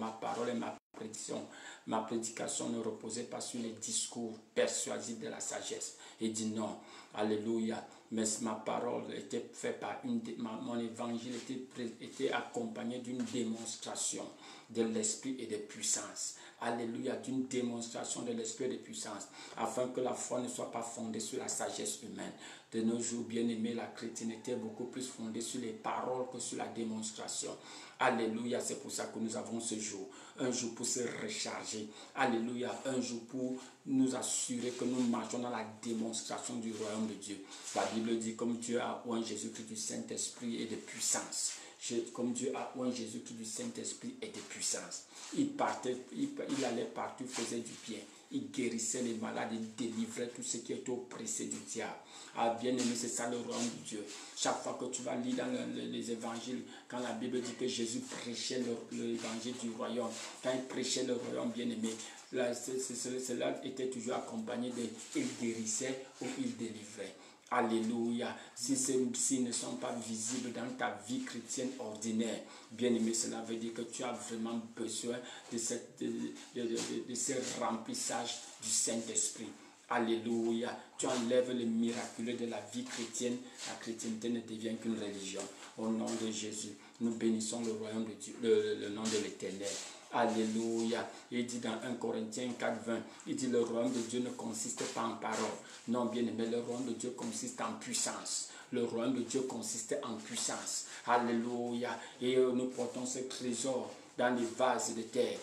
Ma parole et ma prédication ne reposait pas sur les discours persuasifs de la sagesse. Il dit non, alléluia, mais ma parole était faite par mon évangile était accompagné d'une démonstration de l'esprit et de puissance. Alléluia, d'une démonstration de l'esprit et de puissance, afin que la foi ne soit pas fondée sur la sagesse humaine. De nos jours, bien aimés, la chrétienté est beaucoup plus fondée sur les paroles que sur la démonstration. Alléluia, c'est pour ça que nous avons ce jour. Un jour pour se recharger. Alléluia, un jour pour nous assurer que nous marchons dans la démonstration du royaume de Dieu. La Bible dit comme Dieu a oint Jésus-Christ du Saint-Esprit et de puissance. Comme Dieu a oint Jésus-Christ du Saint-Esprit et de puissance. Il allait partout, faisait du bien. Il guérissait les malades, il délivrait tout ce qui était oppressé du diable. Ah, bien aimé, c'est ça le royaume de Dieu. Chaque fois que tu vas lire dans les évangiles, quand la Bible dit que Jésus prêchait l'évangile du royaume, quand il prêchait le royaume, bien aimé, cela était toujours accompagné de il guérissait ou il délivrait. Alléluia. Si ces ne sont pas visibles dans ta vie chrétienne ordinaire, bien aimé, cela veut dire que tu as vraiment besoin de ce remplissage du Saint-Esprit. Alléluia. Tu enlèves le miraculeux de la vie chrétienne. La chrétienté ne devient qu'une religion. Au nom de Jésus, nous bénissons le royaume de Dieu, le nom de l'Éternel. Alléluia. Il dit dans 1 Corinthiens 4:20, il dit le royaume de Dieu ne consiste pas en parole. Non, bien aimé, le royaume de Dieu consiste en puissance. Le royaume de Dieu consiste en puissance. Alléluia. Et nous portons ce trésor dans les vases de terre,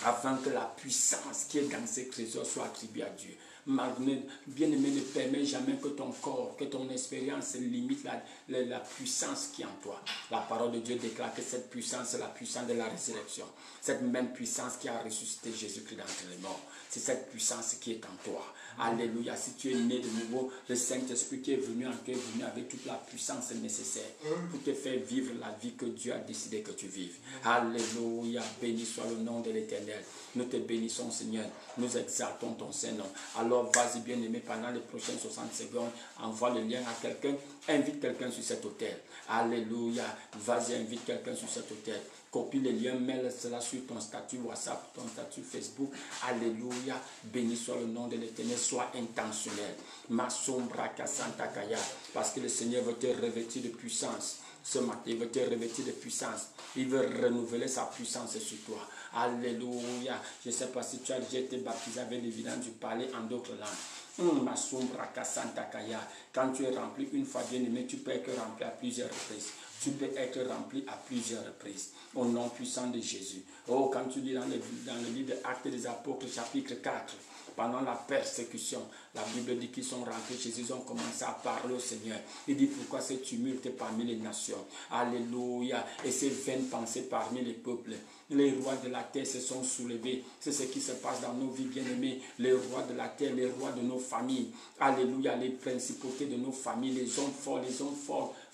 afin que la puissance qui est dans ces trésors soit attribuée à Dieu. Bien-aimé, ne permet jamais que ton corps, que ton expérience limite la puissance qui est en toi. La parole de Dieu déclare que cette puissance, c'est la puissance de la résurrection. Cette même puissance qui a ressuscité Jésus-Christ d'entre les morts. C'est cette puissance qui est en toi. Alléluia. Si tu es né de nouveau, le Saint-Esprit qui est venu en toi est venu avec toute la puissance nécessaire pour te faire vivre la vie que Dieu a décidé que tu vives. Alléluia. Béni soit le nom de l'Éternel. Nous te bénissons, Seigneur. Nous exaltons ton Saint-Nom. Alors, vas-y, bien-aimé, pendant les prochaines 60 secondes, envoie le lien à quelqu'un. Invite quelqu'un sur cet hôtel. Alléluia. Vas-y, invite quelqu'un sur cet hôtel. Copie le lien, mets cela sur ton statut WhatsApp, ton statut Facebook. Alléluia. Béni soit le nom de l'Éternel. Sois intentionnel. Ma sombra kasanta kaya. Parce que le Seigneur veut te revêtir de puissance. Ce matin, il veut te revêtir de puissance. Il veut renouveler sa puissance sur toi. Alléluia. Je ne sais pas si tu as déjà été baptisé avec l'évidence du parler en d'autres langues. Ma sombra kasanta kaya. Quand tu es rempli une fois, bien aimé, tu peux être rempli à plusieurs reprises. Tu peux être rempli à plusieurs reprises. Au nom puissant de Jésus. Oh, quand tu lis dans le livre des Actes des Apôtres, chapitre 4, pendant la persécution, la Bible dit qu'ils sont rentrés chez eux, ils ont commencé à parler au Seigneur. Il dit pourquoi ce tumulte parmi les nations. Alléluia. Et ces vaines pensées parmi les peuples. Les rois de la terre se sont soulevés. C'est ce qui se passe dans nos vies, bien-aimés. Les rois de la terre, les rois de nos familles. Alléluia. Les principautés de nos familles, les hommes forts,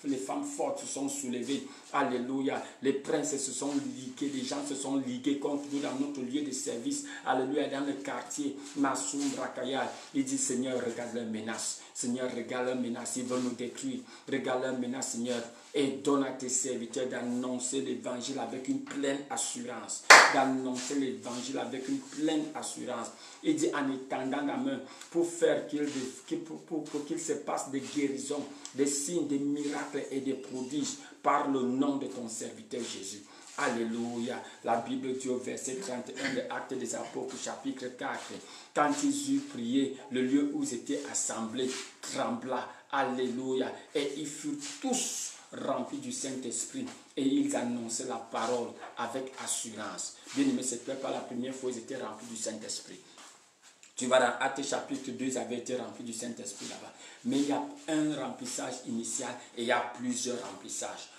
les femmes fortes se sont soulevées. Alléluia. Les princes se sont ligués, les gens se sont ligués contre nous dans notre lieu de service. Alléluia. Dans le quartier, Massoum Rakaya. Il dit, Seigneur, regarde leurs menaces. Seigneur, regarde leurs menaces. Ils veulent nous détruire. Regarde leurs menaces, Seigneur. Et donne à tes serviteurs d'annoncer l'évangile avec une pleine assurance. D'annoncer l'évangile avec une pleine assurance. Il dit en étendant la main pour faire qu'il se passe des guérisons, des signes, des miracles et des prodiges par le nom de ton serviteur Jésus. Alléluia. La Bible dit au verset 31 de Actes des Apôtres, chapitre 4. Quand ils eurent prié, le lieu où ils étaient assemblés trembla. Alléluia. Et ils furent tous remplis du Saint-Esprit et ils annonçaient la parole avec assurance. Bien aimé, ce n'était pas la première fois qu'ils étaient remplis du Saint-Esprit. Tu vas dans Actes chapitre 2, ils avaient été remplis du Saint-Esprit là-bas. Mais il y a un remplissage initial et il y a plusieurs remplissages.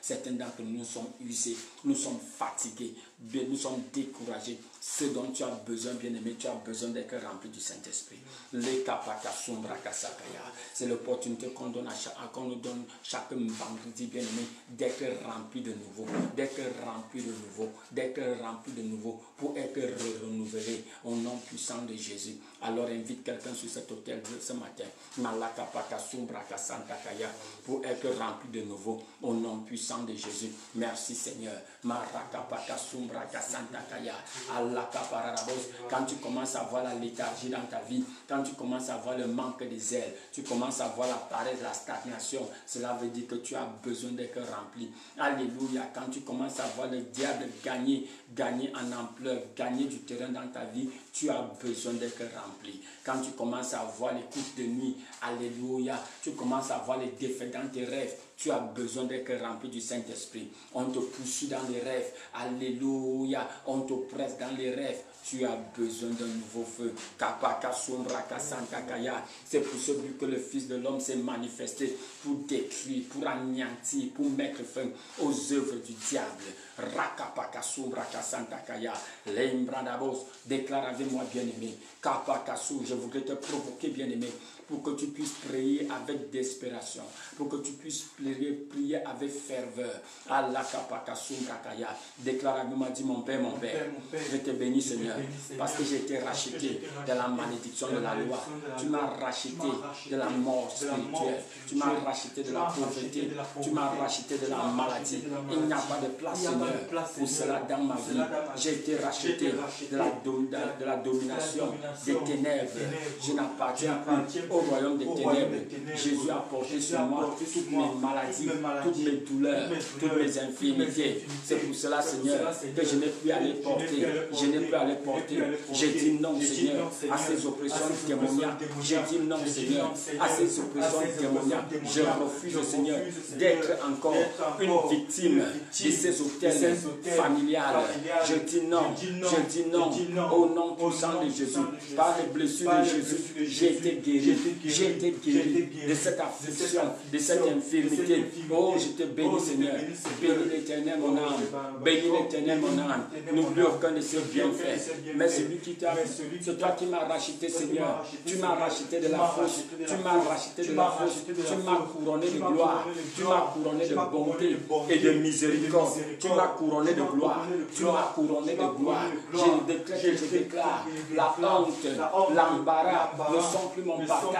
Certains d'entre nous sommes usés, nous sommes fatigués, nous sommes découragés. Ce dont tu as besoin, bien-aimé, tu as besoin d'être rempli du Saint-Esprit. C'est l'opportunité qu'on nous donne chaque vendredi, bien-aimé, d'être rempli de nouveau, d'être rempli de nouveau pour être renouvelé au nom puissant de Jésus. Alors invite quelqu'un sur cet hôtel ce matin, pour être rempli de nouveau au nom puissant de Jésus. Merci Seigneur. Quand tu commences à voir la léthargie dans ta vie, quand tu commences à voir le manque de zèle, tu commences à voir la paresse, la stagnation, cela veut dire que tu as besoin d'être rempli. Alléluia. Quand tu commences à voir le diable gagner en ampleur, gagner du terrain dans ta vie, tu as besoin d'être rempli. Quand tu commences à voir les coups de nuit, alléluia, tu commences à voir les défaites dans tes rêves, tu as besoin d'être rempli du Saint-Esprit. On te poursuit dans les rêves, alléluia, on te presse dans les rêves. Tu as besoin d'un nouveau feu. C'est pour ce but que le Fils de l'homme s'est manifesté pour détruire, pour anéantir, pour mettre fin aux œuvres du diable. Déclare avec moi, bien-aimé. Je voudrais te provoquer, bien-aimé, pour que tu puisses prier avec desperation, pour que tu puisses prier avec ferveur. Déclare avec moi, dis mon Père, je te bénis, Seigneur, parce que j'ai été racheté de la malédiction de la loi. Tu m'as racheté de la mort spirituelle. Tu m'as racheté de la pauvreté. Tu m'as racheté de la maladie. Il n'y a pas de place, Seigneur, pour cela dans ma vie. J'ai été racheté de la domination des ténèbres. Je n'appartiens plus au royaume des ténèbres. Jésus a porté sur moi toutes mes maladies, toutes mes douleurs, toutes mes infirmités. C'est pour cela, Seigneur, que je n'ai plus à les porter. Je n'ai plus à les porter. J'ai dit non, Seigneur, à ces oppressions démoniaques. J'ai dit non, Seigneur, à ces oppressions démoniaques. Je refuse, Seigneur, d'être encore une victime de ces hôtels familiales. Je dis non, au nom puissant de Jésus. Par les blessures de Jésus, j'ai été guéri. J'ai été guéri de cette affliction, de cette infirmité. Oh, je te bénis, Seigneur. Bénis l'Éternel, mon âme. Bénis l'Éternel, mon âme. N'oublie aucun de ses bienfaits. Mais celui qui t'a, c'est toi qui m'as racheté, Seigneur. Tu m'as racheté de la fausse. Tu m'as racheté de la fausse. Tu m'as couronné de gloire. Tu m'as couronné de bonté et de miséricorde. Tu m'as couronné de gloire. Tu m'as couronné de gloire. Je déclare la honte, l'embarras ne sont plus mon partage.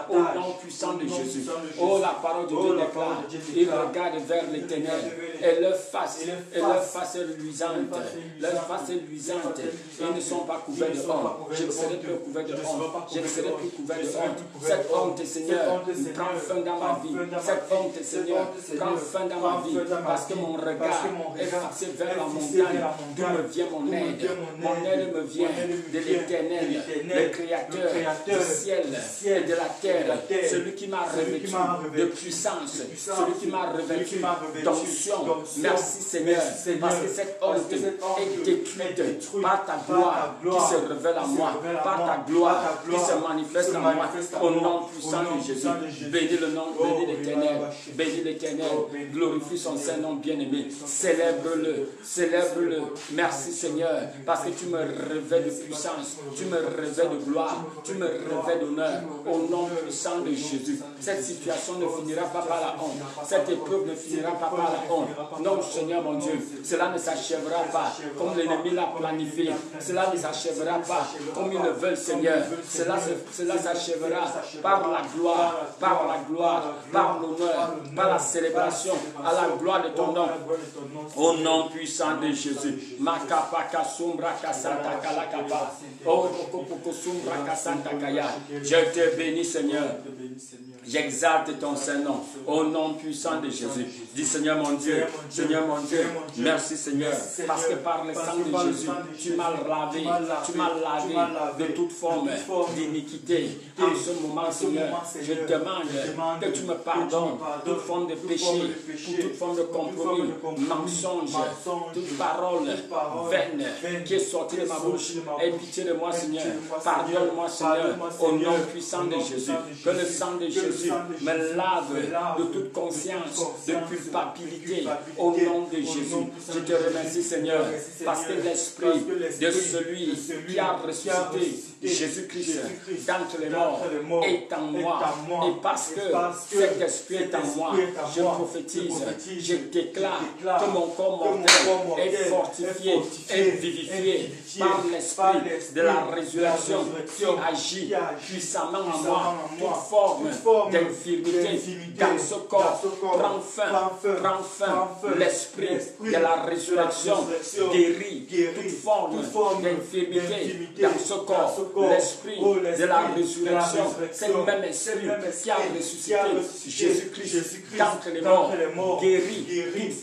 Au nom puissant de Jésus. Oh, la parole de Dieu déclare. Ils regardent vers l'Éternel et leur face est luisante. Leur face est luisante. Ils ne sont pas couverts de honte. Je ne serai plus couvert de honte. Je ne serai plus couvert de honte. Cette honte, Seigneur, prend fin dans ma vie. Cette honte, Seigneur, prend fin dans ma vie. Parce que mon regard est fixé vers la montagne. D'où me vient mon aide. Mon aide me vient de l'Éternel, le Créateur du ciel et de la terre. Celui qui m'a revêtu de puissance. Celui qui m'a revêtu d'onction. Merci, Seigneur. Parce que cette honte est détruite par ta gloire qui se révèle à moi, par ta gloire qui se manifeste en moi, au nom puissant de Jésus. Bénis le nom, bénis l'Éternel, bénis l'Éternel, glorifie son Saint-Nom bien-aimé, célèbre-le, célèbre-le. Merci Seigneur, parce que tu me revêts de puissance, tu me revêts de gloire, tu me revêts d'honneur, au nom puissant de Jésus. Cette situation ne finira pas par la honte, cette épreuve ne finira pas par la honte. Non Seigneur mon Dieu, cela ne s'achèvera pas comme l'ennemi l'a planifié. Cela ne s'achèvera pas comme ils le veulent, Seigneur. Cela s'achèvera par la gloire, par l'honneur, par la célébration, à la gloire de ton nom. Au nom puissant de Jésus. Je te bénis, Seigneur. J'exalte ton Saint-Nom au nom puissant de Jésus. Dis Seigneur mon Dieu, merci Seigneur, parce que par le sang de Jésus, tu m'as lavé de toute forme d'iniquité. En ce moment, Seigneur, je demande que tu me pardonnes toute forme de péché, toute forme de compromis, mensonge, toute parole vaine qui est sortie de ma bouche. Aie pitié de moi, Seigneur. Pardonne-moi, Seigneur, au nom puissant de Jésus. Que le sang de Jésus Jésus, me lave de toute conscience de culpabilité. Au nom de Jésus, je te remercie, Seigneur, parce que l'esprit de celui qui a ressuscité Jésus-Christ d'entre les morts est en moi. Et parce que cet esprit est en moi, je prophétise, je déclare que mon corps mortel est fortifié et vivifié par l'esprit de la résurrection qui agit puissamment en moi. Toute forme d'infirmité dans ce corps prend fin. L'esprit de la résurrection guérit toute forme d'infirmité dans ce corps. L'esprit de la résurrection, c'est le même esprit qui a ressuscité Jésus-Christ d'entre les morts, guérit toute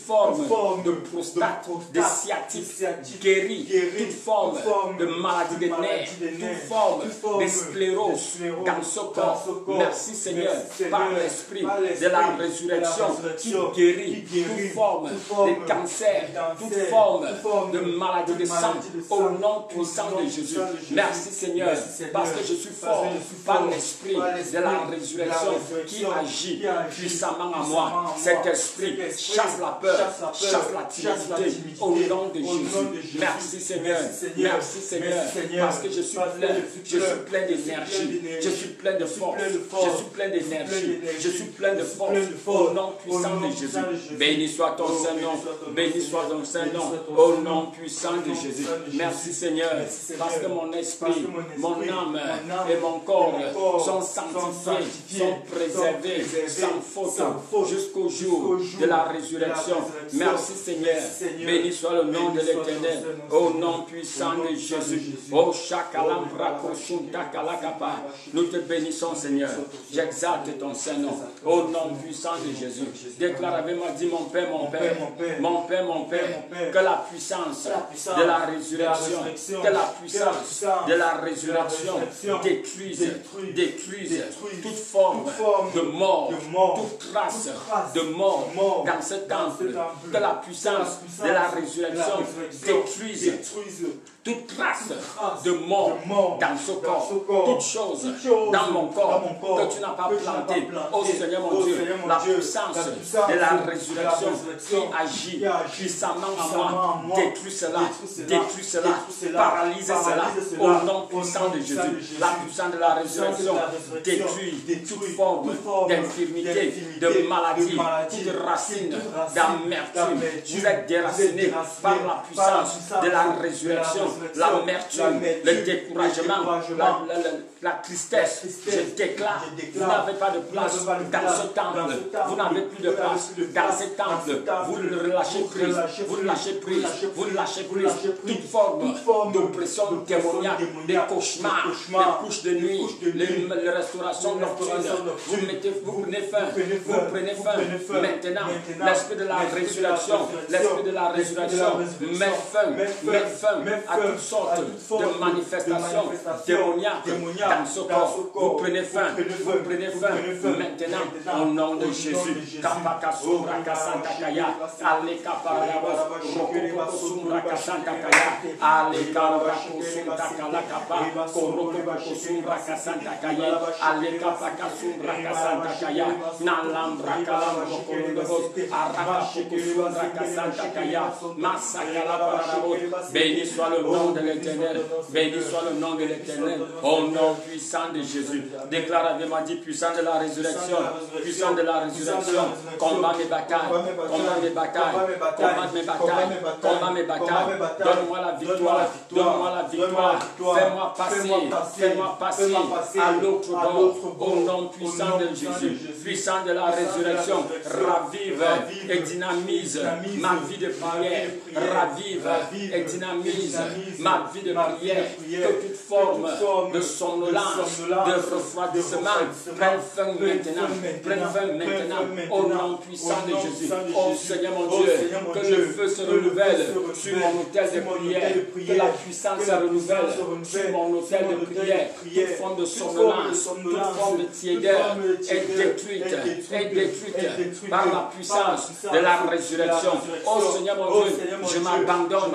forme de prostate, de sciatique, guérit toute forme de maladie des nerfs, toute forme de sclérose dans ce corps. Merci Seigneur, par l'esprit de la résurrection qui guérit toute forme de cancer, toute forme de maladie de sang, au nom puissant de Jésus. Merci Seigneur, parce que je suis fort par l'esprit de la résurrection qui agit puissamment en moi. Cet esprit chasse la peur, chasse la timidité, au nom de Jésus. Merci Seigneur, merci Seigneur, parce que je suis plein d'énergie, je suis plein de force, je suis plein d'énergie, je suis plein de force, au nom puissant de Jésus. Béni soit ton Saint-Nom, béni soit ton Saint-Nom, au nom puissant de Jésus. Merci Seigneur, parce que mon esprit, mon âme et mon corps sont sanctifiés, sont préservés, sans faute, jusqu'au jour de la résurrection. Merci Seigneur, béni soit le nom de l'Éternel, au nom puissant de Jésus. Oh Shakalambra Koshunta Kalakapa, nous te bénissons Seigneur, j'exalte ton Saint-Nom, au nom puissant de Jésus. Déclare avec moi, dis mon Père, mon Père, mon Père, mon Père, que la puissance de la résurrection, que la puissance de la résurrection détruise toute forme de mort, toute trace de mort dans ce temple, que la puissance de la résurrection détruise toute trace de mort dans ce corps, toute chose dans mon corps que tu n'as pas planté. Oh Seigneur mon Dieu, la puissance de la résurrection qui agit puissamment en moi, détruis cela, paralyse cela, au nom puissant de Jésus. La puissance de la résurrection détruit toute forme d'infirmité, de maladie, toute racine d'amertume. Vous êtes déracinés par la puissance de la résurrection. L'amertume, le découragement, la tristesse, je déclare, vous n'avez pas de place dans ce temple, vous n'avez plus de place dans ce temple, vous ne lâchez prise, vous ne lâchez prise, vous ne lâchez prise, toute forme d'oppression démoniaque, des cauchemars, des couches de nuit, les restaurations nocturnes, vous prenez fin, maintenant, l'esprit de la résurrection, met fin à toute sorte de manifestations démoniaques dans ce corps. Vous prenez fin, maintenant, au nom de Jésus. Kapakasura Kasantakaya, Aleka Parabos, Rokokosura Kasantakaya, Aleka Rakosura Kalakapa, Korokosura Kasantakaya, Aleka Pakasura Kasantakaya, Nalambra Kalambro Korondobos, Arakakosura Kasantakaya, Masakala Parabos. Béni soit le nom de l'Éternel, béni soit le nom de l'Éternel, au nom puissant de Jésus. Déclare avec moi, dit puissant de la résurrection, puissant de la résurrection, combat mes batailles, combat mes batailles, combat mes batailles, combat mes batailles, donne-moi la victoire, donne-moi la victoire, fais-moi passer à l'autre bord, au nom puissant de Jésus, puissant de la résurrection, ravive et dynamise ma vie de prière, ravive et dynamise ma vie de prière, que toute forme de somnolence, de refroidissement prenne fin maintenant, au nom puissant de Jésus. Oh Seigneur mon Dieu, que le feu se renouvelle sur mon autel de prière, que la puissance se renouvelle sur mon autel de prière, toute forme de somnolence, toute forme de tiédeur est détruite par la puissance de la résurrection. Oh Seigneur mon Dieu, je m'abandonne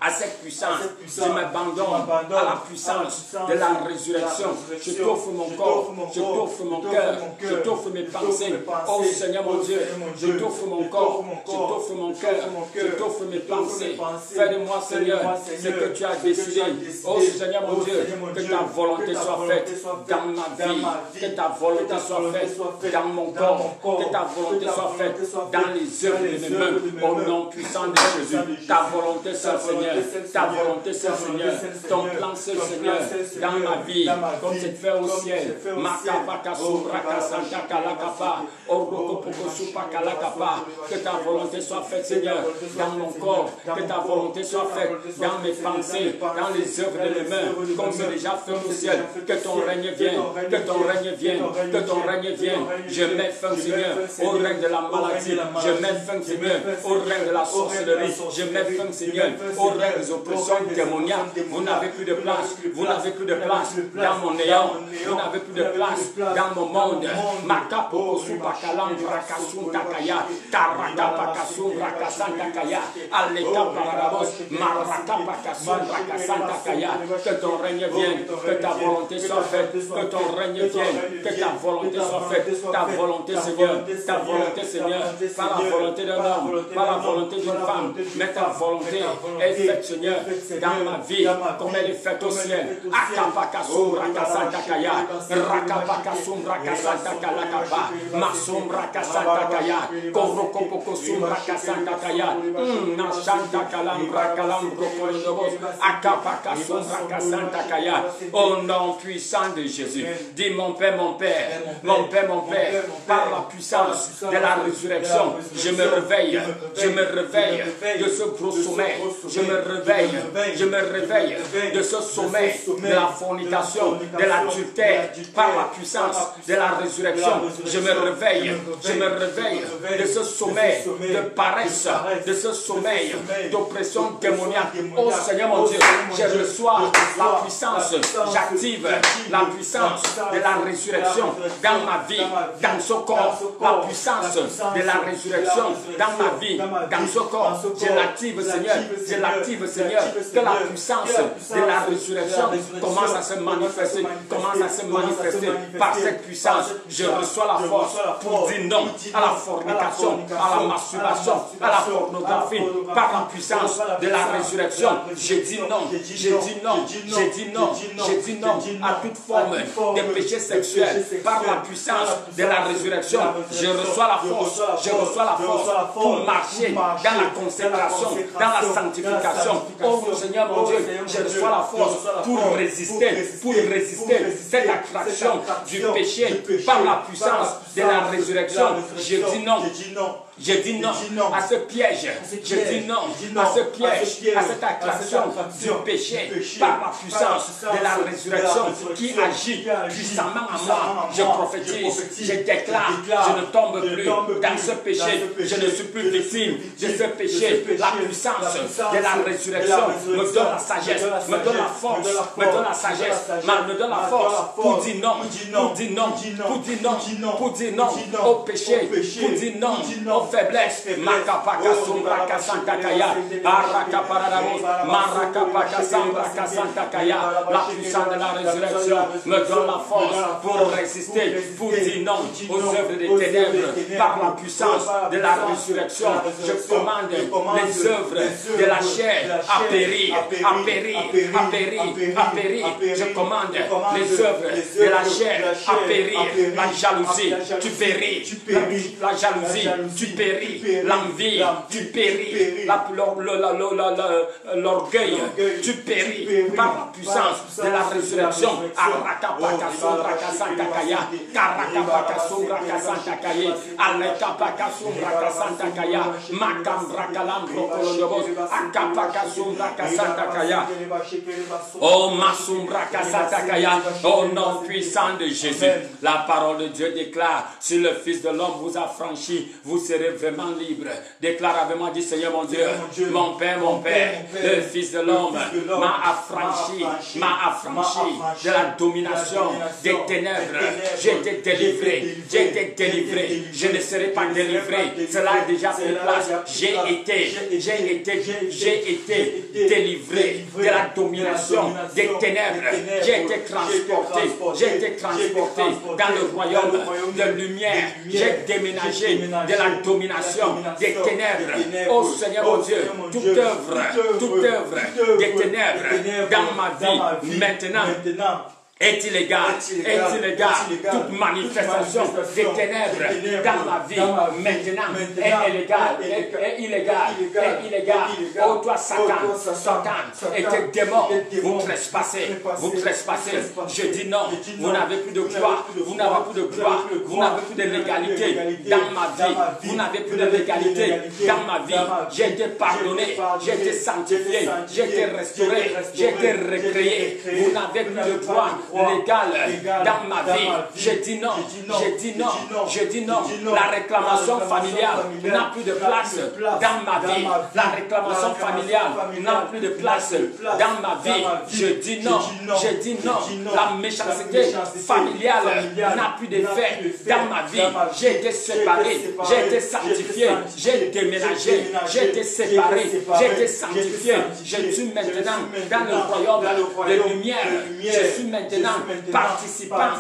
à cette puissance, je m'abandonne à la puissance de la résurrection. Je t'offre mon corps, je t'offre mon cœur, je t'offre mes pensées. Oh Seigneur mon Dieu, je t'offre mon corps, je t'offre mon cœur, je t'offre mes pensées. Fais de moi, Seigneur, ce que tu as décidé. Oh Seigneur mon Dieu, que ta volonté soit faite dans ma vie, que ta volonté soit faite dans mon corps, que ta volonté soit faite dans les œuvres de mes mains, au nom puissant de Jésus. Ta volonté, seul Seigneur, ta volonté, seul Seigneur, ton plan, seul Seigneur, dans ma vie, comme c'est fait au ciel. Que ta volonté soit faite, Seigneur, dans mon corps, que ta volonté soit faite dans mes pensées, dans les œuvres de mes mains, comme c'est déjà fait au ciel. Que ton règne vienne, que ton règne vienne, que ton règne vienne. Je mets fin, Seigneur, au règne de la maladie. Je mets fin, Seigneur, au règne de la sorcellerie. Je mets fin, Seigneur, au règne des oppressions démoniaques. Vous n'avez plus de place, vous n'avez plus de place dans mon néant, vous n'avez plus de place dans mon monde. Makapo Subakalam Rakasum Takaya, Karakapakasum Rakasan Takaya, Aleka Parabos, Marakapakasum Rakasan Takaya. Que ton règne vienne, que ta volonté soit faite, que ton règne vienne, que ta volonté soit faite, ta volonté Seigneur, ta volonté Seigneur, par la volonté d'un homme, par la volonté d'une femme, mais ta volonté est faite Seigneur, dans ma vie, comme elle est faite au ciel. Akapakasum Rakasan Takaya, Rakapakasum Rakasan Takalakapa, Masum Rakasan Takaya, Korokopokosum Rakasan Takaya, Nashanta Kalam Rakalam Rokolobos, Akapakasum Rakasan Takaya, au nom puissant de Jésus. Dis mon Père, mon Père, mon Père, mon Père, par la puissance de la résurrection, je me réveille de ce gros sommeil, je me réveille de ce sommeil de la fornication, de l'adultère, par la puissance de la résurrection, je me réveille de ce sommeil de paresse, de ce sommeil d'oppression démoniaque. Oh Seigneur mon Dieu, je reçois la puissance, j'active la puissance de la résurrection dans ma vie, dans ce corps, la puissance de la résurrection dans ma vie, dans ce corps, je l'active Seigneur, que la puissance de la résurrection commence à se manifester, par cette puissance, je reçois la force pour dire non à la fornication, à la masturbation, à la pornographie, par la puissance de la résurrection, je dis non à toute forme de péché sexuel, par la puissance de la résurrection, je reçois la force pour marcher dans la consécration, dans la sanctification. Oh Seigneur mon Dieu, je reçois la force pour résister cette attraction du péché par la puissance de la résurrection. Je dis non à ce piège. Je dis non à ce piège, à cette attraction du péché par la puissance de la résurrection qui agit puissamment à moi. Je prophétise, je déclare, je ne tombe plus dans ce péché. Je ne suis plus victime de ce péché. La puissance de la résurrection me donne la sagesse, me donne la force, me donne la sagesse, me donne la force pour dire non au péché, pour dire non aux faiblesses. Makapaka Sombra Santakaya, Arakaparadamos, Marakapaka Sambra Santakaya. La puissance de la résurrection me donne la force pour résister, pour dire non aux œuvres des ténèbres. Par la puissance de la résurrection, je commande les œuvres de la chair à périr. Je commande les œuvres de la chair à périr. La jalousie, tu péris. La jalousie, tu péris. L'envie, tu péris. L'orgueil, tu péris. Par la puissance de la résurrection. Arakapaka Sombra Santakaya, Karakapaka Sombra Santakaya, Alekapaka Sombra Santakaya, Makambra Kalam Rokolobos, Akapaka Sombra Santakaya. Oh Masumbra Santakaya, au nom puissant de Jésus. La parole de Dieu déclare: si le Fils de l'homme vous a franchi, vous serez vraiment libre. Déclare avec moi, dit Seigneur mon Dieu, mon Père, le Fils de l'homme m'a affranchi de la domination des ténèbres. J'ai été délivré. Je ne serai pas délivré. Cela a déjà pris place. J'ai été délivré de la domination des ténèbres. J'ai été transporté transporté dans le royaume de lumière. J'ai déménagé de la domination des ténèbres. Oh Seigneur mon Dieu, toute œuvre des ténèbres dans ma vie maintenant est illégale, toute manifestation des ténèbres dans ma vie maintenant est illégale. Oh toi Satan et tes démons, vous trespassez. Je dis non, vous n'avez plus de gloire, vous n'avez plus de légalité dans ma vie, vous n'avez plus de légalité dans ma vie. J'ai été pardonné, j'ai été sanctifié, j'ai été restauré, j'ai été recréé. Vous n'avez plus de gloire légal dans ma vie. Je dis non. La réclamation familiale n'a plus de place dans ma vie. La réclamation familiale n'a plus de place dans ma vie. Je dis non. La méchanceté familiale n'a plus d'effet dans ma vie. J'ai été séparé, j'ai été sanctifié, j'ai déménagé, j'ai été séparé, j'ai été sanctifié. Je suis maintenant dans le royaume de lumière. Je suis maintenant participant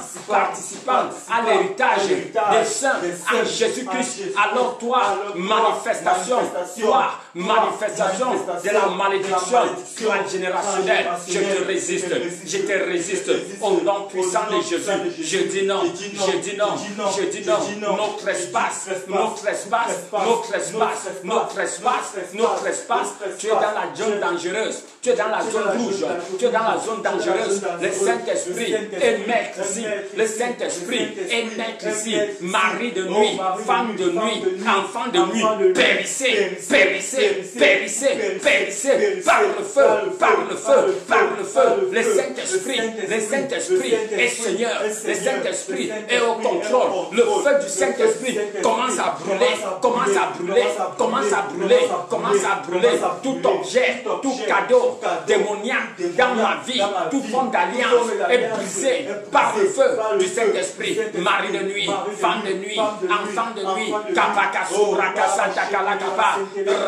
à l'héritage des saints en Jésus-Christ. Alors toi, manifestation de la malédiction générationnelle, je te résiste au nom puissant de Jésus. Je dis non. Nos trespasse. Tu es dans la zone dangereuse, tu es dans la zone rouge, tu es dans la zone dangereuse. Le Saint-Esprit est maître ici. Le Saint-Esprit est maître ici. Mari de nuit, femme de nuit, enfant de nuit, périssez par le feu. Le Saint-Esprit est Seigneur. Le Saint-Esprit est au contrôle. Le feu du Saint-Esprit commence à brûler tout objet, tout cadeau démoniaque dans ma vie, tout forme d'alliance est brisé par le feu du Saint-Esprit. Mari de nuit, femme de nuit, enfant de nuit, kapakasu rakasanta kalakapa,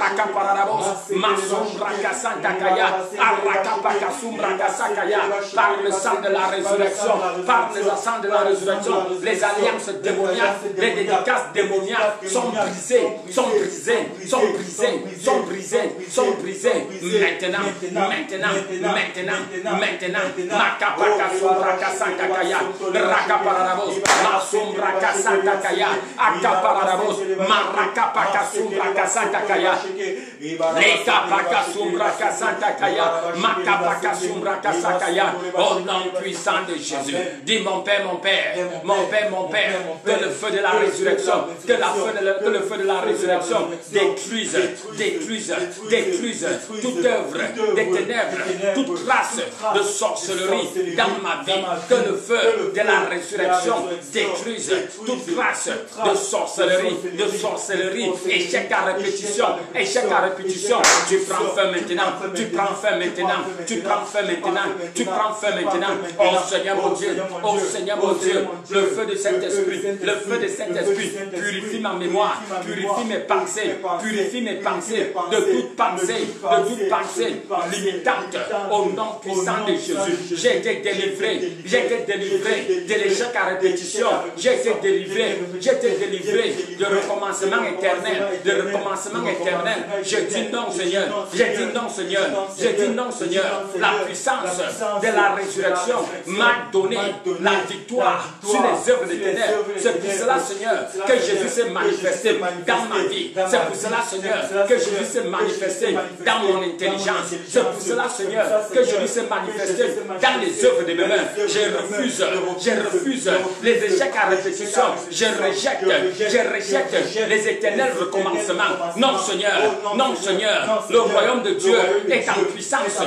rakaparabos, masum rakasanta kaya, arakapakasum rakasakaya, par le sang de la résurrection, par le sang de la résurrection, les alliances démoniaques, les dédicaces démoniaques sont brisées. Maintenant, makapakasum rakasanta kaya, rakaparabos, masum rakasanta kaya, akaparabos, marakapakasum rakasanta kaya, lekapakasum rakasanta kaya, makapakasum rakasanta kaya. Au nom puissant de Jésus, dis mon Père, que le feu de la résurrection, que le feu de la résurrection détruise toute œuvre des ténèbres, toute trace de sorcellerie dans ma vie, que le feu de la résurrection détruise toute trace de sorcellerie, échec à répétition. Tu prends feu maintenant. Oh Seigneur mon Dieu, le feu de Saint-Esprit, purifie ma mémoire, purifie mes pensées, de toute pensée limitante, au nom puissant de Jésus. J'ai été délivré de l'échec à répétition, j'ai été délivré de recommencement éternel, Je dis non Seigneur, la puissance de la résurrection m'a donné la victoire sur les œuvres des ténèbres. C'est pour cela Seigneur que Jésus s'est manifesté dans ma vie. C'est pour cela Seigneur que Jésus s'est manifesté dans mon intelligence. C'est pour cela Seigneur que Jésus s'est manifesté dans les œuvres de mes mains. Je refuse les échecs à répétition. Je rejette les éternels recommencements. Non Seigneur, le royaume de Dieu est en puissance.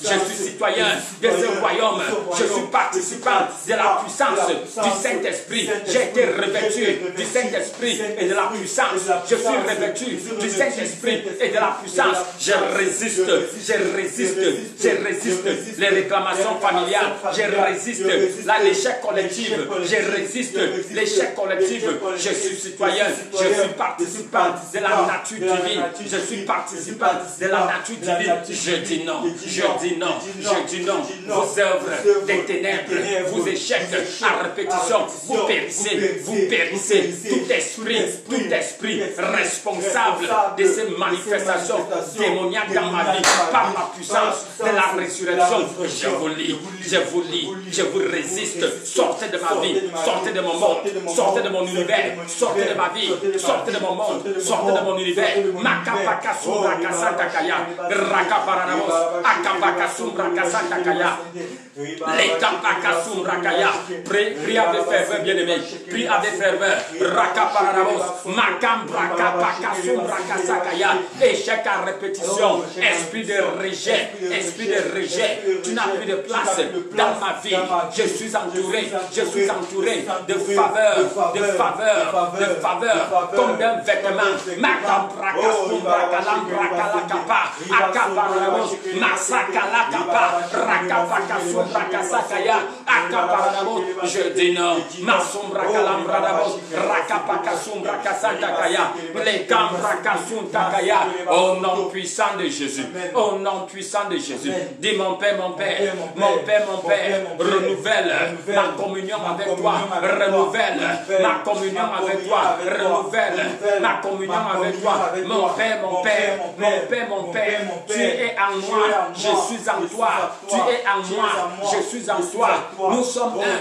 Je suis citoyen de ce royaume. Je suis participant de la puissance du Saint-Esprit. J'ai été revêtu du Saint-Esprit et de la puissance. Je suis revêtu du Saint-Esprit et de la puissance. Je résiste résiste les réclamations familiales. Je résiste l'échec collectif. Je résiste l'échec collectif. Je suis citoyen. Je suis participant de la nature divine. Je suis participant de la nature divine. Je dis non. Je dis non. Je dis non. Vos œuvres des ténèbres, vos échecs à répétition, vous périssez. Vous périssez. Tout esprit responsable de ces manifestations démoniaques dans ma vie, par ma puissance de la résurrection, je vous lis, je vous résiste. Sortez de ma vie, sortez de mon monde, sortez de mon univers, sortez de ma vie, sortez de mon monde, sortez de mon univers. Makapakasumbra kasantakaya, rakaparanamos, akapakasumbra kasantakaya. Les Kapakasumbrakaya, prie avec ferveur, bien-aimé, prie avec ferveur. Rakaparanamos, Makambrakapakasumbrakasakaya, échec à répétition, esprit de rejet, tu n'as plus de place dans ma vie. Je suis entouré de faveur, comme d'un vêtement. Makambrakasumbrakalakalakapa, Akaparanamos, Masakalakapa, Rakapakasumbrakasakaya. Je dis non. Masombra kalambradabos, rakapakasumbra kasantakaya, les kambrakasuntakaya. Au nom puissant de Jésus. Au nom puissant de Jésus. Dis mon Père, renouvelle ma communion avec toi. Renouvelle ma communion avec toi. Renouvelle ma communion avec toi. Mon Père, tu es en moi. Je suis en toi. Tu es en moi. Je suis en toi. Nous sommes un.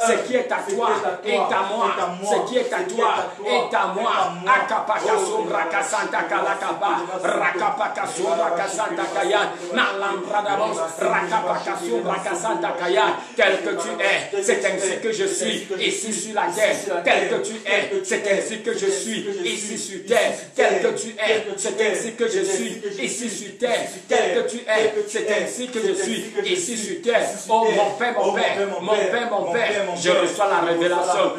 Ce qui est à toi est à moi. Ce qui est à toi est à moi. Akapakasombra kasantakalakaba. Rakapakasombra kasantakaya. Nalambradabos. Rakapakasombra kasantakaya. Tel que tu es, c'est ainsi que je suis ici sur la terre. Tel que tu es, c'est ainsi que je suis ici sur terre. Tel que tu es, c'est ainsi que je suis ici sur terre. Tel que tu es, c'est ainsi que je suis ici sur terre. Oh mon Père, je reçois la révélation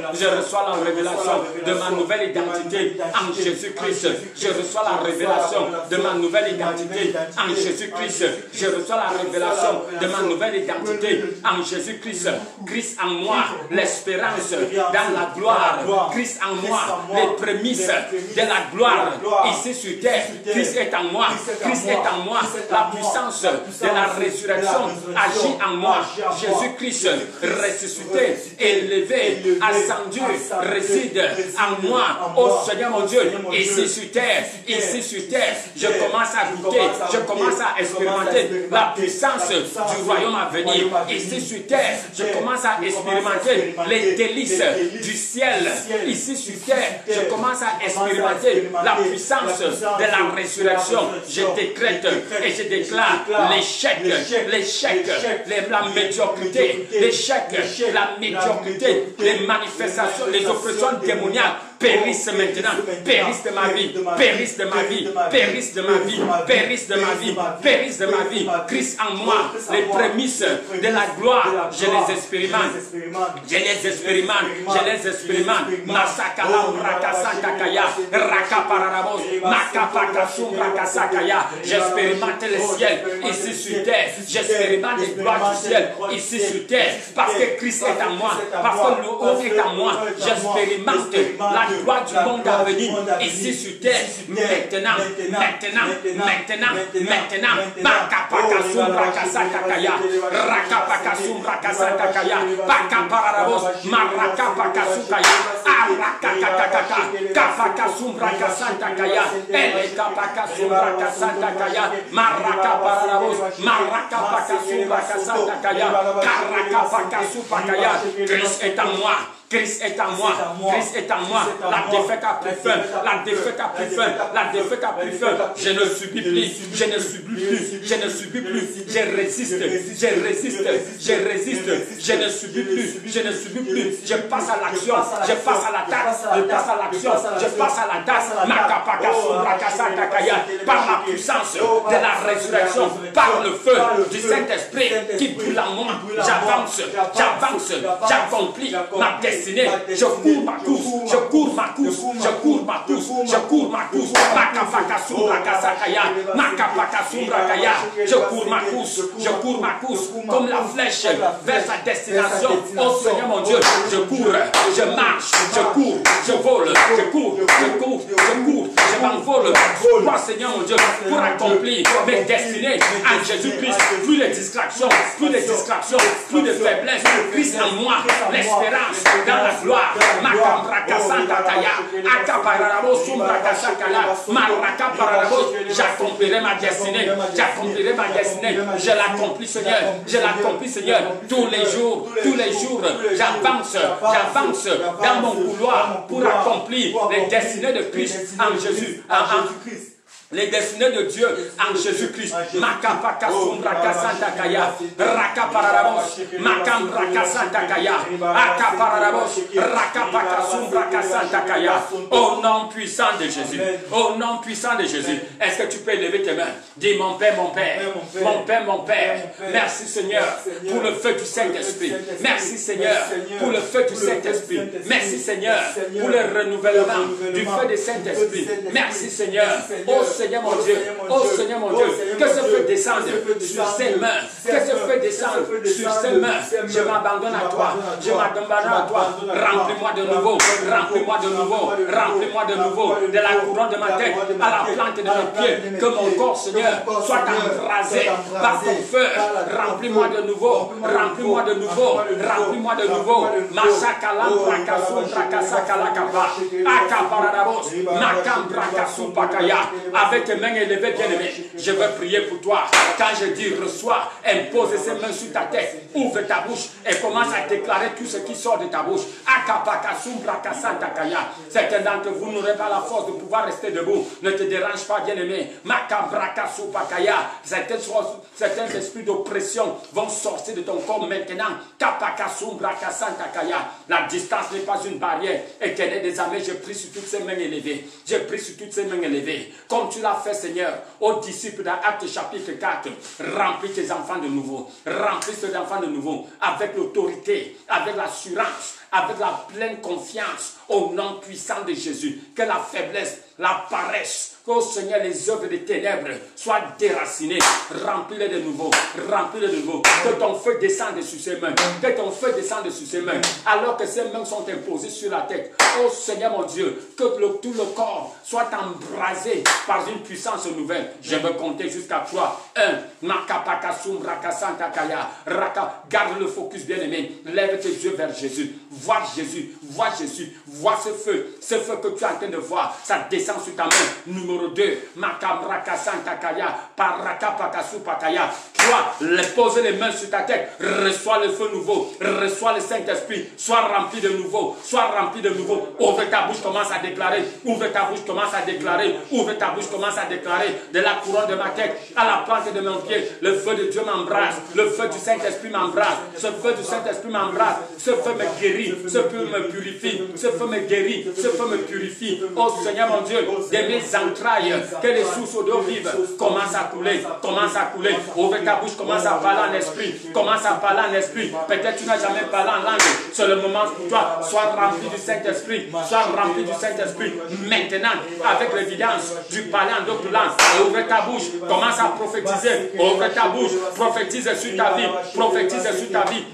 de ma nouvelle identité en Jésus-Christ. Je reçois la révélation de ma nouvelle identité en Jésus-Christ. Je reçois la révélation de ma nouvelle identité en Jésus-Christ. Christ en moi, l'espérance dans la gloire. Christ en moi, les prémices de la gloire ici sur terre. Christ est en moi. Christ est en moi. La puissance de la résurrection agit en moi. Jésus-Christ ressuscité, élevé, ascendu, réside en moi. Oh Seigneur mon Dieu, ici sur terre, je commence à goûter, je commence à expérimenter la puissance du royaume à venir. Ici sur terre, je commence à expérimenter les délices du ciel. Ici sur terre, je commence à expérimenter la puissance de la résurrection. Je décrète et je déclare l'échec, la médiocrité, la médiocrité, les manifestations, les oppressions démoniaques périssent maintenant, périssent de ma vie, périssent de ma vie, périssent de ma vie, périssent de ma vie, périssent de ma vie. Christ en moi, les prémices de la gloire, je les expérimente, je les expérimente, je les expérimente. Masakalam rakasakaya, rakapararamos, makapakasum rakasakaya. J'expérimente le ciel ici sur terre, j'expérimente les gloires du ciel ici sur terre, parce que Christ est en moi, parce que le haut est en moi. J'expérimente la gloire du monde à venir ici sur terre. Maintenant, Makapakasum rakasakaya, rakapakasum rakasakaya, pakapararabos, marakapakasukaya, arakakakaka, kapakasum rakasakaya, elekapakasum rakasakaya, marakapararabos, marakapakasum rakasakaya, karakapakasupakaya. Christ est en moi. Christ est en moi, Christ est en moi. La défaite a pris fin, la défaite a pris fin, la défaite a pris fin. Je ne subis plus, je ne subis plus, je ne subis plus. Je résiste, je résiste, je résiste. Je ne subis plus, je ne subis plus. Je passe à l'action, je passe à la tasse, je passe à l'action, je passe à la tasse. Par la puissance de la résurrection, par le feu du Saint-Esprit qui brûle en moi, j'avance, j'accomplis ma destinée. destinée. Je cours ma course, je cours ma course, je cours ma course, je cours ma course. Je cours ma course, je cours ma course, comme la flèche vers sa destination. Oh Seigneur mon Dieu, je cours, je marche, je cours, je vole, je cours, je cours, je cours, je m'envole. Toi Seigneur mon Dieu, pour accomplir mes destinées en Jésus-Christ. Plus de distractions, plus de distractions, plus de faiblesse. Christ en moi, l'espérance dans la gloire. J'accomplirai ma destinée, j'accomplirai ma destinée. Je l'accomplis Seigneur, je l'accomplis Seigneur. Tous les jours, j'avance, j'avance dans mon couloir pour accomplir les destinées de Christ en Jésus. Les destinées de Dieu en Jésus-Christ. Makapaka Sumbraka Santa Kaya. Rakaparabos. Makambraka Santa Kaya. Akaparabos. Rakapaka Sumbraka Santa Kaya. Au nom puissant de Jésus. Au nom puissant de Jésus. Est-ce que tu peux élever tes mains? Dis mon Père, mon Père. Mon Père, mon Père. Merci Seigneur pour le feu du Saint-Esprit. Merci Seigneur pour le feu du Saint-Esprit. Merci Seigneur pour le renouvellement du feu du Saint-Esprit. Merci Seigneur. Oh Seigneur mon Dieu, oh Seigneur mon Dieu, que ce feu descende sur ses mains, que ce feu descende sur ses mains. Je m'abandonne à toi, je m'abandonne à toi. Remplis-moi de nouveau, remplis-moi de nouveau, remplis-moi de nouveau, de la couronne de ma tête à la plante de mes pieds. Que mon corps, Seigneur, soit embrasé par ton feu. Remplis-moi de nouveau, remplis-moi de nouveau, remplis-moi de nouveau. Masakalam Prakasum Prakasakalakapa, Akaparadabos, Makam Prakasum Pakaya. Avec tes mains élevées, bien-aimé, je veux prier pour toi. Quand je dis reçois, impose ses mains sur ta tête, ouvre ta bouche et commence à déclarer tout ce qui sort de ta bouche. Certains d'entre vous n'auraient pas la force de pouvoir rester debout. Ne te dérange pas, bien-aimé. Certains esprits d'oppression vont sortir de ton corps maintenant. La distance n'est pas une barrière. Éternel des armées, je prie sur toutes ces mains élevées. Je prie sur toutes ces mains élevées. Comme tu l'as fait, Seigneur, aux disciples dans Actes chapitre 4, remplis tes enfants de nouveau. Remplis tes enfants de nouveau avec l'autorité, avec l'assurance, avec la pleine confiance au nom puissant de Jésus. Que la faiblesse, la paresse, que Seigneur, les œuvres des ténèbres soient déracinées. Remplis-les de nouveau. Remplis-les de nouveau. Que ton feu descende sur ses mains. Que ton feu descende sur ses mains. Alors que ses mains sont imposées sur la tête. Oh Seigneur mon Dieu, que tout le corps soit embrasé par une puissance nouvelle. Je veux compter jusqu'à 3. 1. Garde le focus, bien-aimé. Lève tes yeux vers Jésus. Vois Jésus. Vois Jésus. Vois ce feu. Ce feu que tu es en train de voir. Ça descend sur ta main. Numéro 2. Toi, pose les mains sur ta tête. Reçois le feu nouveau. Reçois le Saint-Esprit. Sois rempli de nouveau. Sois rempli de nouveau. Ouvre ta bouche, commence à déclarer. Ouvre ta bouche, commence à déclarer. Ouvre ta bouche, commence à déclarer. De la couronne de ma tête à la plante de mon pied. Le feu de Dieu m'embrasse. Le feu du Saint-Esprit m'embrasse. Ce feu du Saint-Esprit m'embrasse. Ce feu me guérit. Ce feu me purifie. Ce feu me guérit. Ce feu me purifie. Oh Seigneur mon Dieu, de mes entrailles, que les sources d'eau vive commencent à couler. Commence à couler. Ouvre ta bouche, commence à parler en esprit. Commence à parler en esprit. Peut-être tu n'as jamais parlé en langue. C'est le moment pour toi. Sois rempli du Saint-Esprit. Sois rempli du Saint-Esprit. Maintenant, avec l'évidence du parler en d'autres langues. Ouvre ta bouche. Commence à prophétiser. Ouvre ta bouche. Prophétise sur ta vie. Prophétise sur ta vie.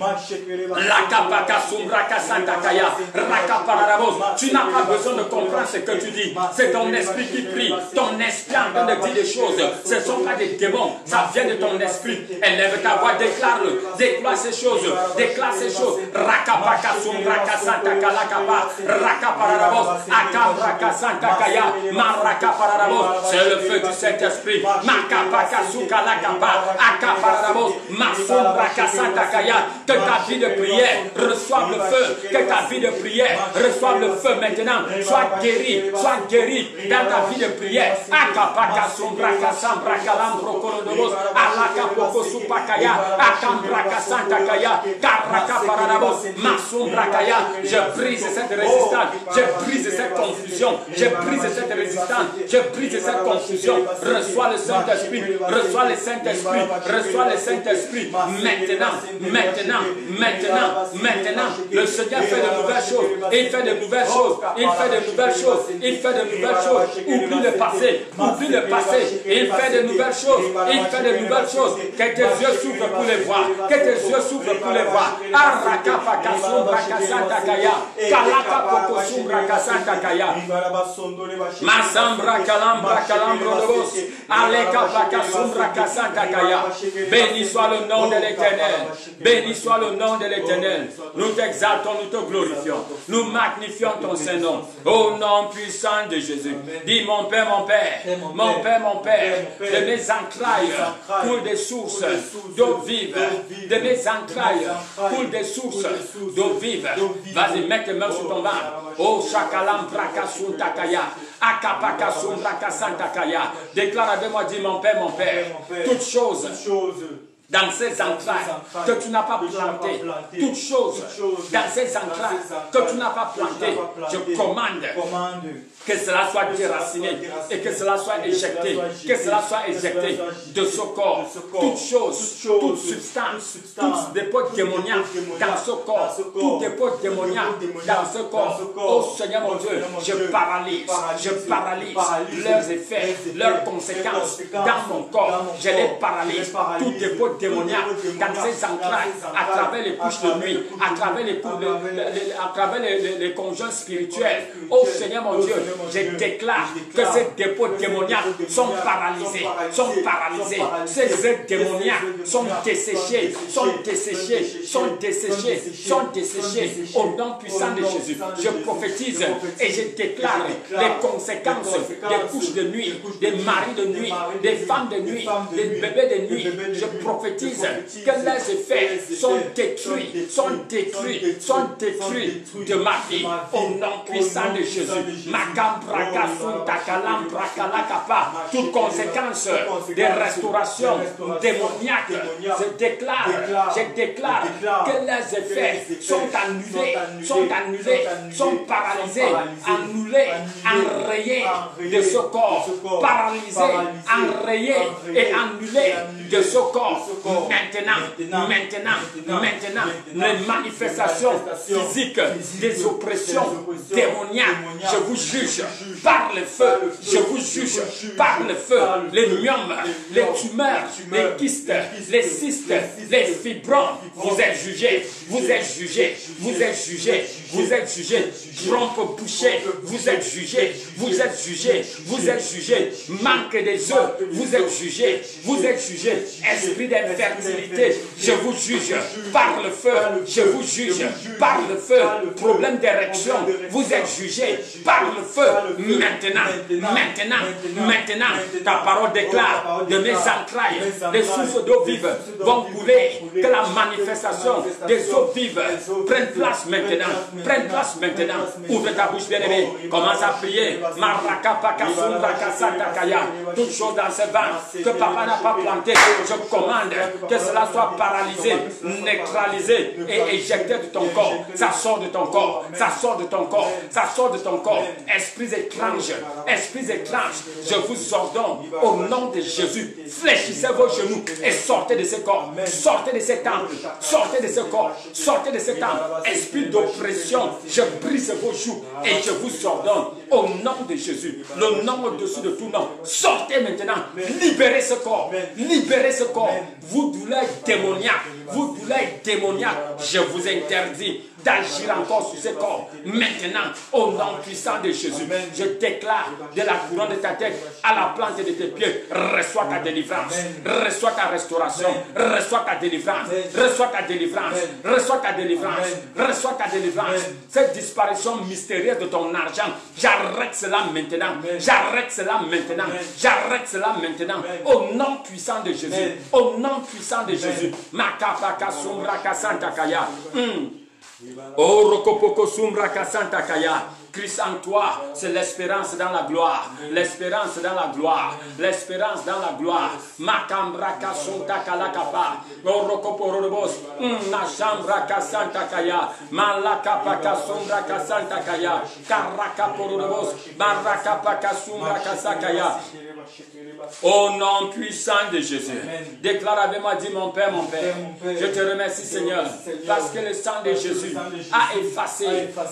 Tu n'as pas besoin de comprendre ce que tu dis. C'est ton esprit qui prie. Ton esprit en train de dire des choses. Ce ne sont pas des démons. Ça vient de ton esprit. Élève ta voix. Déclare-le. Déclare ces choses. Déclare ces choses. C'est le feu du Saint-Esprit. Que ta vie de prière reçoive le feu. Que ta vie de prière reçoive le feu maintenant. Sois guéri dans ta vie de prière. prière. Akapaka Sombraka Sambraka Lambro Korodobos, Alaka Poko Supakaya, Akambraka Santakaya, Karaka Paradabos, Masumbrakaya. Je brise cette résistance, je brise cette confusion, je brise cette résistance, je brise cette confusion. Reçois le Saint-Esprit, reçois le Saint-Esprit, reçois le Saint-Esprit. Maintenant, le Seigneur fait de nouvelles choses, il fait de nouvelles choses, il fait de nouvelles choses, il fait de nouvelles choses. Oublie le passé, il fait de nouvelles choses, il fait de nouvelles choses. Que tes yeux s'ouvrent pour les voir, que tes yeux s'ouvrent pour les voir. Kalaka Poko Sumbra Santa Kaya, Masambra Kalambra Kalambrodobos, Aleka Paka Sumbra Santa Kaya. Béni soit le nom de l'Éternel, béni soit le nom de l'Éternel. Nous t'exaltons, nous te glorifions, nous magnifions ton Saint-Nom. Au nom puissant de Jésus, dis mon Père, mon Père, mon Père, mon Père, de mes entrailles coulent des sources d'eau vive, de mes entrailles coulent des sources d'eau vive. Vas-y, mets tes mains sur ton ventre. Oh, Shakalam Brakasun Takaya, Akapakasun Brakasan Takaya. Déclare avec moi, dis mon Père, toutes choses dans ces entrailles que tu n'as pas plantées, toutes choses dans ces entrailles que tu n'as pas plantées, je commande que cela soit déraciné et que cela soit éjecté, que cela soit éjecté de ce corps. Toute chose, toute substance, tout dépôt démoniaque dans ce corps, tout dépôt démoniaque dans ce corps. Oh Seigneur mon Dieu, je paralyse leurs effets, leurs conséquences dans mon corps. Je les paralyse. Tout dépôt démoniaque dans ces entrailles, à travers les couches de nuit, à travers les conjoints spirituels. Oh Seigneur mon Dieu, je déclare que ces dépôts démoniaques sont paralysés, Ces œufs démoniaques sont desséchés, au nom puissant de Jésus. Je prophétise et je déclare les conséquences des couches de nuit, des maris de nuit, des femmes de nuit, des bébés de nuit. Je prophétise que les effets sont détruits de ma vie, au nom puissant de Jésus. Toute conséquence des restaurations démoniaques, je déclare que les effets sont annulés, sont paralysés, enrayés de ce corps, paralysés, enrayés et annulés de ce corps. Maintenant, les manifestations physiques des oppressions démoniaques, je vous juge par le feu, je vous juge par le feu. Les myomes, les tumeurs, les kystes, les cystes, les fibromes, vous êtes jugés, trompe bouchée, vous êtes jugés, manque des œufs, vous êtes jugés, esprit d'infertilité, je vous juge par le feu, problème d'érection, vous êtes jugés par le feu. Maintenant, ta parole déclare de mes entrailles, des sources d'eau vive vont couler, que la manifestation des eaux vives prenne place maintenant. Ouvre ta bouche bien-aimée, commence à prier. Toute chose dans ce ventre que papa n'a pas planté, je commande que cela soit paralysé, neutralisé et éjecté de ton corps. Ça sort de ton corps, Esprits étranges, je vous ordonne au nom de Jésus, fléchissez vos genoux et sortez de ce corps, sortez de ce temple, sortez de ce corps, esprit d'oppression, je brise vos joues et je vous ordonne au nom de Jésus, le nom au-dessus de tout nom, sortez maintenant, libérez ce corps, vous douleurs démoniaques, je vous interdis d'agir encore sur ce corps. Maintenant, au nom puissant de Jésus, je déclare de la couronne de ta tête à la plante de tes pieds, reçois ta délivrance, reçois ta restauration, reçois ta délivrance. Cette disparition mystérieuse de ton argent, j'arrête cela maintenant, au nom puissant de Jésus, Makapaka Sombra Kasanta Kaya. Oh, Rokopoko Sumbra Kasanta Kaya. Christ en toi, c'est l'espérance dans la gloire. L'espérance dans la gloire. L'espérance dans la gloire. Makambra kasonta kalakapa. Orokoporobos. Nachambra kasanta kaya. Malakapa kasondra kasanta kaya. Karakaporobos. Barakapa kasundra kasakaya. Au nom puissant de Jésus. Déclare avec moi, dis mon Père, je te remercie Seigneur, parce que le sang de Jésus a effacé,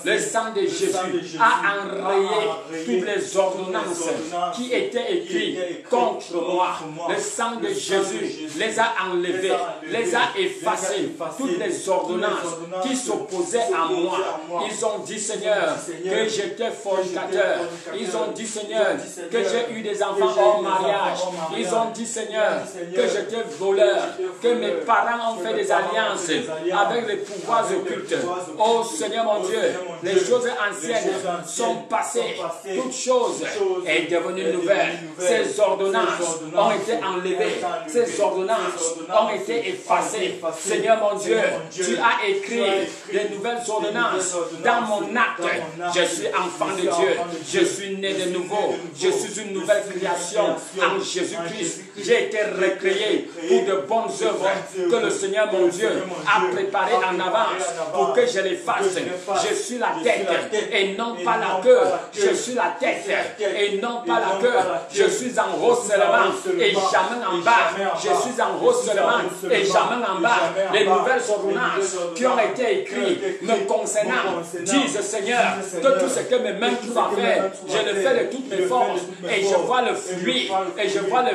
le sang de Jésus a enrayé toutes les ordonnances qui étaient écrites contre moi. Le sang de Jésus les a enlevées, les a effacées, toutes les ordonnances qui s'opposaient à moi. Ils ont dit Seigneur que j'étais fornicateur. Ils ont dit Seigneur que j'ai eu des enfants hors mariage. Ils ont dit Seigneur que j'étais voleur, que mes parents ont fait des alliances avec les pouvoirs occultes. Oh Seigneur mon Dieu, les choses anciennes sont passées, toute chose est devenue nouvelle. Ces ordonnances ont été enlevées, ces ordonnances ont été effacées. Seigneur mon Dieu, tu as écrit les nouvelles ordonnances dans mon acte. Je suis enfant de Dieu, je suis né de nouveau, je suis une nouvelle création en Jésus-Christ. J'ai été recréé pour de bonnes œuvres que le Seigneur mon Dieu a préparées en avance pour que je les fasse. Je suis la tête et non pas la queue. Je suis la tête et non pas la queue. Je suis en haut seulement et jamais en bas. Je suis en haut seulement et jamais en bas. Les nouvelles ordonnances qui ont été écrites me concernant disent Seigneur que tout ce que mes mains doivent faire, je le fais de toutes mes forces et je vois le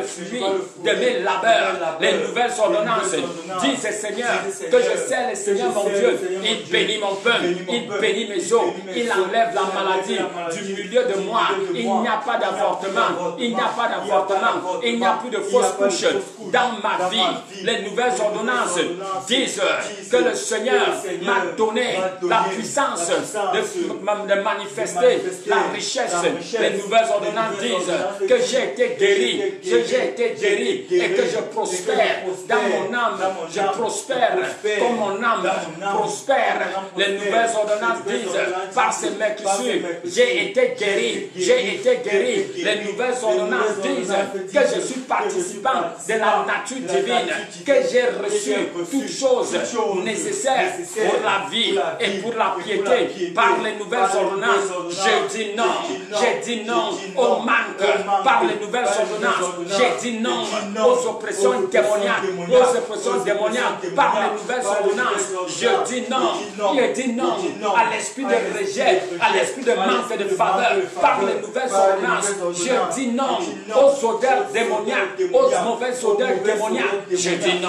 fruit de mes labeurs. Les nouvelles ordonnances disent Seigneur que je sais le Seigneur mon Dieu, il bénit mon pain, il bénit mes os, il enlève la maladie du milieu de moi. Il n'y a pas d'avortement, il n'y a pas d'avortement, il n'y a plus de fausses couches dans ma vie. Les nouvelles ordonnances disent que le Seigneur m'a donné la puissance de manifester la richesse. Les nouvelles ordonnances disent que j'ai été guéri, et que je prospère dans mon âme, je prospère comme mon âme prospère. Les nouvelles ordonnances disent par ces meurtrissures, j'ai été guéri, Les nouvelles ordonnances disent que je suis participant de la nature divine, que j'ai reçu toutes choses nécessaires pour la vie et pour la piété. Par les nouvelles ordonnances, j'ai dit non au manque. Par les nouvelles ordonnances, j'ai dit non aux oppressions démoniaques, par les nouvelles ordonnances. Je dis non à l'esprit de rejet, à l'esprit de manque de faveur, par les nouvelles ordonnances. Je dis non aux odeurs démoniaques, aux mauvaises odeurs démoniaques. Je dis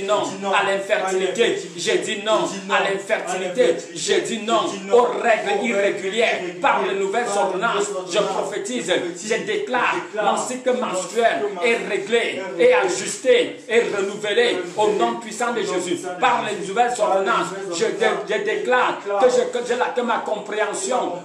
non à l'infertilité. Je dis non à l'infertilité. Je dis non aux règles irrégulières. Par les nouvelles ordonnances, je prophétise, je déclare mon cycle menstruel est réglé, est ajusté, est renouvelé au nom puissant de Jésus. Par les nouvelles ordonnances, je déclare que ma compréhension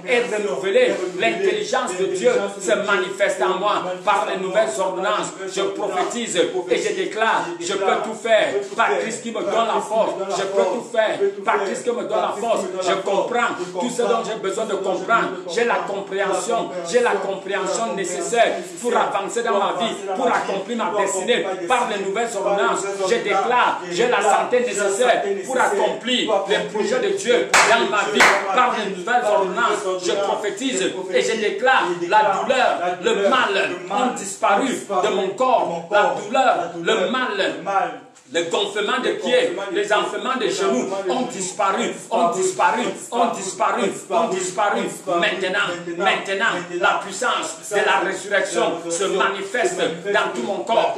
est renouvelée. L'intelligence de Dieu se manifeste en moi. Par les nouvelles ordonnances, je prophétise et je déclare, je peux tout faire par Christ qui me donne la force. Je peux tout faire par Christ qui me donne la force. Je comprends tout ce dont j'ai besoin de comprendre. J'ai la compréhension nécessaire pour avancer dans ma vie, pour accomplir ma destinée. Par les nouvelles ordonnances, je déclare, j'ai la santé nécessaire pour accomplir les projets de Dieu dans ma vie. Par les nouvelles ordonnances, je prophétise et je déclare, la douleur, le mal ont disparu de mon corps. La douleur, le mal, le gonflement des pieds, les enflements des genoux ont disparu. Maintenant, la puissance de la résurrection se manifeste dans tout mon corps,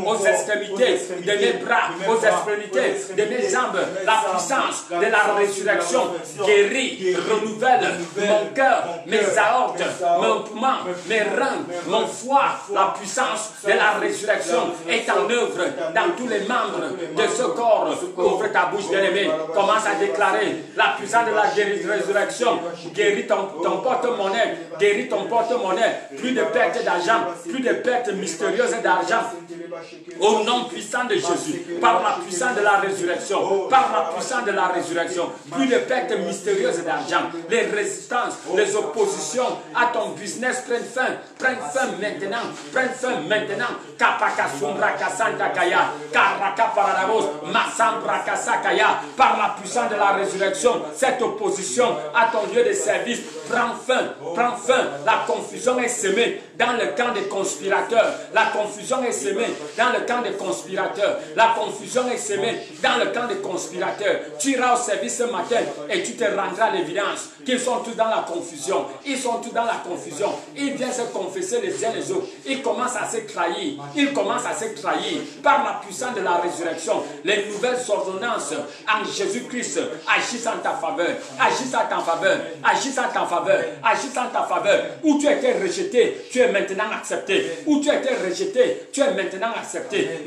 aux extrémités de mes bras, aux extrémités de mes jambes. La puissance de la résurrection guérit, renouvelle mon cœur, mes aortes, mon poumon, mes reins, mon foie. La puissance de la résurrection est en œuvre dans tous les membres de ce corps. Ouvre ta bouche, bien-aimé. Commence à déclarer la puissance de la résurrection. Guéris ton porte-monnaie. Guéris ton porte-monnaie. Plus de pertes d'argent. Plus de pertes mystérieuses d'argent. Au nom puissant de Jésus, par la puissance de la résurrection, par la puissance de la résurrection, plus de pertes mystérieuses d'argent, les résistances, les oppositions à ton business prennent fin maintenant, prennent fin maintenant. Par la puissance de la résurrection, cette opposition à ton lieu de service prend fin. La confusion est semée dans le camp des conspirateurs. La confusion est semée dans le camp des conspirateurs. La confusion est semée dans le camp des conspirateurs. Tu iras au service ce matin et tu te rendras à l'évidence qu'ils sont tous dans la confusion. Ils sont tous dans la confusion. Ils viennent se confesser les uns les autres. Ils commencent à se trahir. Ils commencent à se trahir. Par la puissance de la résurrection, les nouvelles ordonnances en Jésus-Christ agissent en ta faveur. Agissent en ta faveur. Agissent en ta faveur. Agissent en ta faveur. Où tu étais rejeté, tu es maintenant accepté. Où tu étais rejeté, tu es maintenant accepté.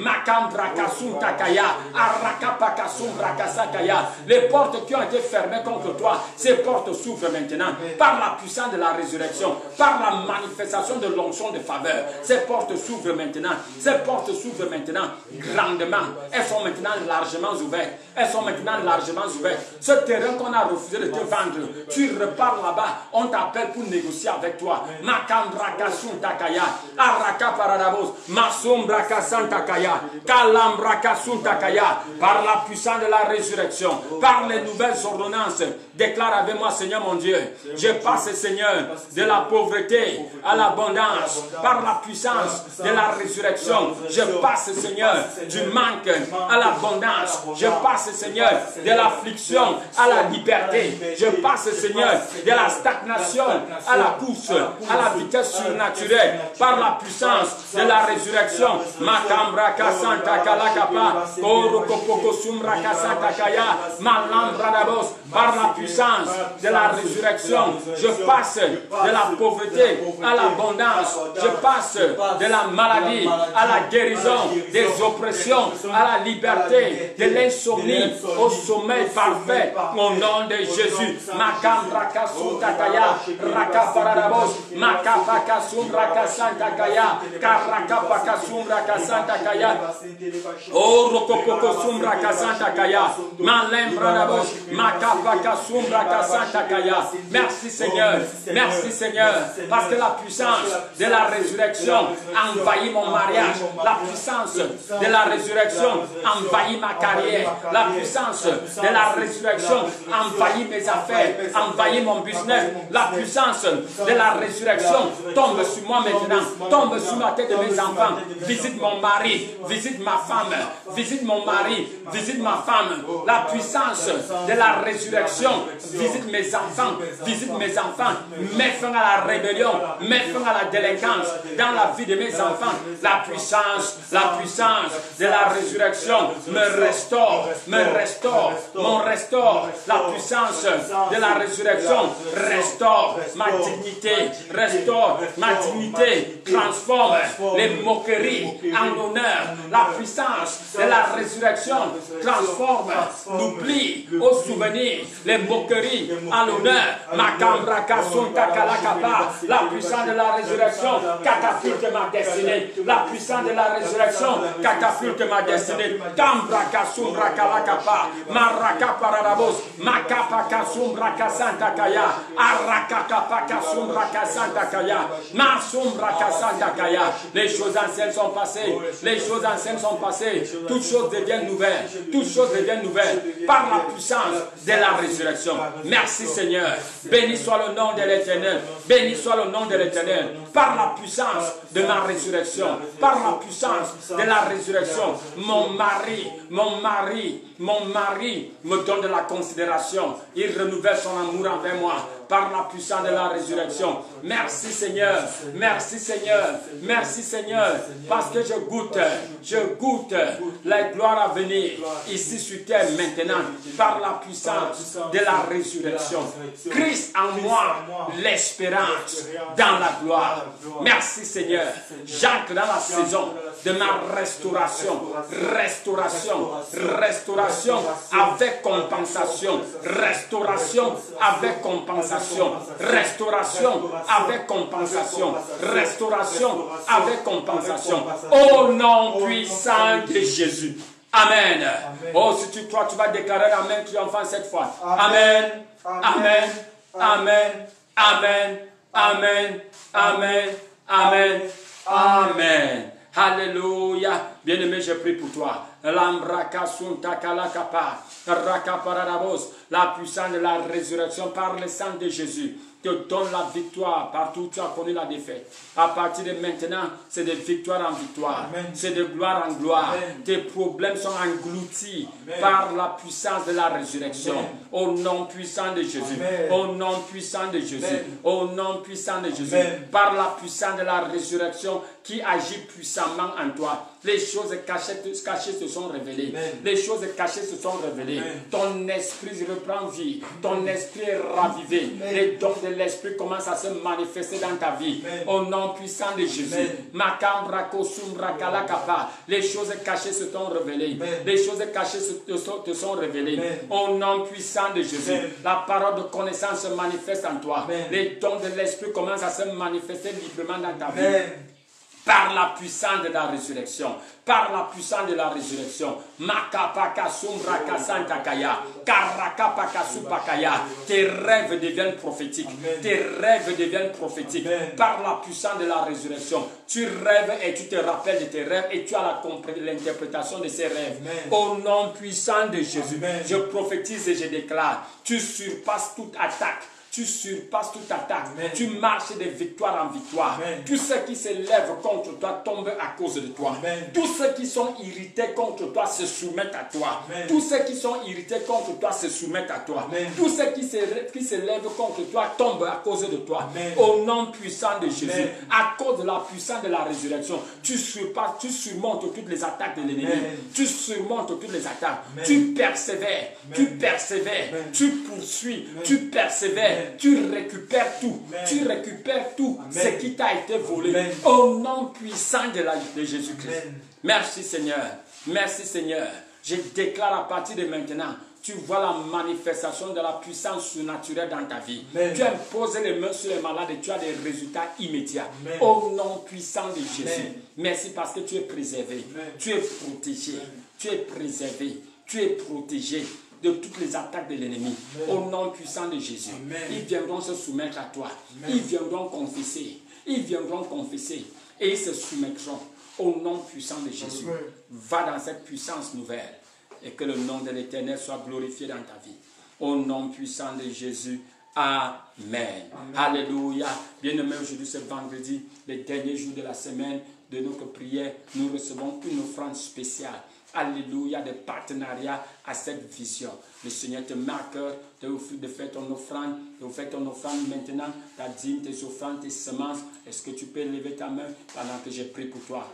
Les portes qui ont été fermées contre toi, ces portes s'ouvrent maintenant. Par la puissance de la résurrection, par la manifestation de l'onction de faveur, ces portes s'ouvrent maintenant. Ces portes s'ouvrent maintenant grandement. Elles sont maintenant largement ouvertes. Elles sont maintenant largement ouvertes. Ce terrain qu'on a refusé de te vendre, tu repars là-bas. On t'appelle pour négocier avec toi. Par la puissance de la résurrection, par les nouvelles ordonnances, déclare avec moi, Seigneur mon Dieu, je passe, Seigneur, de la pauvreté à l'abondance. Par la puissance de la résurrection, je passe, Seigneur, du manque à l'abondance. Je passe, Seigneur, de l'affliction à la liberté. Je passe, Seigneur, de la stagnation à la course, à la vitesse surnaturelle. Par la puissance de la résurrection, Makambra Kasanta Kalakapa, Korokopoko Sumra Kasanta Kaya, Malambra Dabos. Par la puissance de la résurrection, je passe de la pauvreté à l'abondance. Je passe de la maladie à la guérison, des oppressions à la liberté, de l'insomnie au sommeil parfait. Au nom de Jésus. Makambra Kasanta Kaya, Rakaparabos, Makapaka Sumra Kasanta Kaya, Karakapaka Sumra Kasanta Kaya, Orokopoko Sumra Kasanta Kaya, Malembra Dabos, Makapaka Sumra Kasanta Kaya. Merci Seigneur, merci Seigneur, parce que la puissance de la résurrection envahit mon mariage, la puissance de la résurrection envahit ma carrière, la puissance de la résurrection envahit mes affaires, envahit mon business, la puissance de la résurrection tombe sur moi maintenant, tombe sur ma tête de mes enfants, visite mon mari, visite ma femme, visite mon mari, visite ma femme, la puissance de la résurrection visite mes enfants, mets fin à la rébellion, mets fin à la délinquance dans la vie de mes enfants. La puissance de la résurrection me restaure, mon restaure. La puissance de la résurrection restaure ma dignité, transforme les moqueries en honneur. La puissance de la résurrection transforme l'oubli au souvenir, les moqueries en l'honneur. La puissance de la résurrection catapulte ma destinée. La puissance de la résurrection catapulte ma destinée. Les choses anciennes sont passées. Les choses anciennes sont passées. Toutes choses deviennent nouvelles. Toutes choses deviennent nouvelles. Par la puissance de la résurrection. Merci Seigneur. Béni soit le nom de l'Éternel. Béni soit le nom de l'Éternel. Par la puissance de ma résurrection. Par la puissance de la résurrection. Mon mari me donne de la considération. Il renouvelle son amour envers moi. Par la puissance de la résurrection. Merci Seigneur. Merci Seigneur. Merci Seigneur. Parce que je goûte la gloire à venir ici sur terre maintenant. Par la puissance de la résurrection. Christ en moi, l'espérance dans la gloire. Merci Seigneur. J'entre dans la saison de ma restauration. Restauration Restauration avec compensation. Restauration avec compensation. Restauration avec compensation. Restauration avec compensation. Au nom puissant de Jésus. Amen. Oh, si tu crois, tu vas déclarer Amen triomphant cette fois. Amen. Amen. Amen. Amen. Amen. Amen. Amen. Amen. Alléluia. Bien-aimé, je prie pour toi. La puissance de la résurrection par le sang de Jésus te donne la victoire partout où tu as connu la défaite. À partir de maintenant, c'est de victoire en victoire. C'est de gloire en gloire. Amen. Tes problèmes sont engloutis par la puissance de la résurrection. Amen. Au nom puissant de Jésus. Amen. Au nom puissant de Jésus. Amen. Au nom puissant de Jésus. Amen. Par la puissance de la résurrection qui agit puissamment en toi. Les choses cachées se sont révélées. Amen. Les choses cachées se sont révélées. Amen. Ton esprit reprend vie. Ton esprit est ravivé. Amen. Les dons de l'esprit commencent à se manifester dans ta vie. Amen. Au nom puissant de Jésus. Les choses cachées se sont révélées. Amen. Les choses cachées te sont révélées. Amen. Au nom puissant de Jésus. Amen. La parole de connaissance se manifeste en toi. Amen. Les dons de l'esprit commencent à se manifester librement dans ta vie. Amen. Par la puissance de la résurrection. Par la puissance de la résurrection. Tes rêves deviennent prophétiques. Amen. Tes rêves deviennent prophétiques. Amen. Par la puissance de la résurrection. Tu rêves et tu te rappelles de tes rêves et tu as l'interprétation de ces rêves. Amen. Au nom puissant de Jésus. Amen. Je prophétise et je déclare. Tu surpasses toute attaque. Tu surpasses toute attaque. Amen. Tu marches de victoire en victoire. Amen. Tous ceux qui se lèvent contre toi tombent à cause de toi. Amen. Tous ceux qui sont irrités contre toi se soumettent à toi. Amen. Tous ceux qui sont irrités contre toi se soumettent à toi. Amen. Tous ceux qui se lèvent contre toi tombent à cause de toi. Amen. Au nom puissant de Jésus. Amen. À cause de la puissance de la résurrection, tu surpasses, tu surmontes toutes les attaques de l'ennemi. Tu surmontes toutes les attaques. Amen. Tu persévères. Amen. Tu persévères. Amen. Tu poursuis. Amen. Tu persévères. Amen. Tu récupères tout. Amen. Tu récupères tout. Amen. Ce qui t'a été volé. Amen. Au nom puissant de Jésus-Christ. Merci Seigneur. Merci Seigneur. Je déclare à partir de maintenant, tu vois la manifestation de la puissance surnaturelle dans ta vie. Amen. Tu imposes les mains sur les malades et tu as des résultats immédiats. Amen. Au nom puissant de Jésus. Amen. Merci parce que tu es préservé. Amen. Tu es protégé. Amen. Tu es préservé. Tu es protégé de toutes les attaques de l'ennemi. Au nom puissant de Jésus. Amen. Ils viendront se soumettre à toi. Amen. Ils viendront confesser. Ils viendront confesser. Et ils se soumettront au nom puissant de Jésus. Amen. Va dans cette puissance nouvelle. Et que le nom de l'Éternel soit glorifié dans ta vie. Au nom puissant de Jésus. Amen. Amen. Alléluia. Bien-aimé, aujourd'hui c'est vendredi, le dernier jour de la semaine de notre prière. Nous recevons une offrande spéciale. Alléluia, de partenariat à cette vision. Le Seigneur te marque de faire ton offrande, de faire ton offrande maintenant, ta dîme, tes offrandes, tes semences. Est-ce que tu peux lever ta main pendant que je prie pour toi?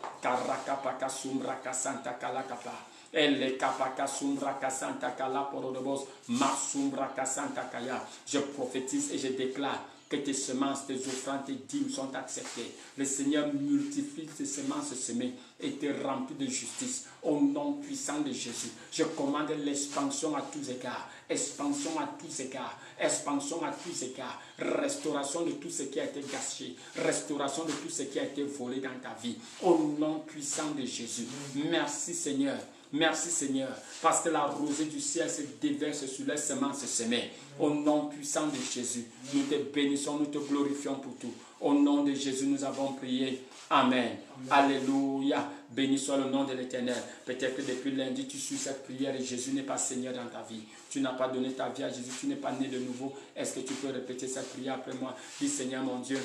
Je prophétise et je déclare que tes semences, tes offrandes, tes dîmes sont acceptées. Le Seigneur multiplie tes semences semées et te remplit de justice. Au nom puissant de Jésus, je commande l'expansion à tous égards. Expansion à tous égards. Expansion à tous égards. Restauration de tout ce qui a été gâché. Restauration de tout ce qui a été volé dans ta vie. Au nom puissant de Jésus. Merci Seigneur. Merci Seigneur, parce que la rosée du ciel se déverse sur les semences semées. Au nom puissant de Jésus, nous te bénissons, nous te glorifions pour tout. Au nom de Jésus, nous avons prié. Amen. Alléluia. Béni soit le nom de l'Éternel. Peut-être que depuis lundi, tu suis cette prière et Jésus n'est pas Seigneur dans ta vie. Tu n'as pas donné ta vie à Jésus, tu n'es pas né de nouveau. Est-ce que tu peux répéter cette prière après moi? Dis Seigneur mon Dieu,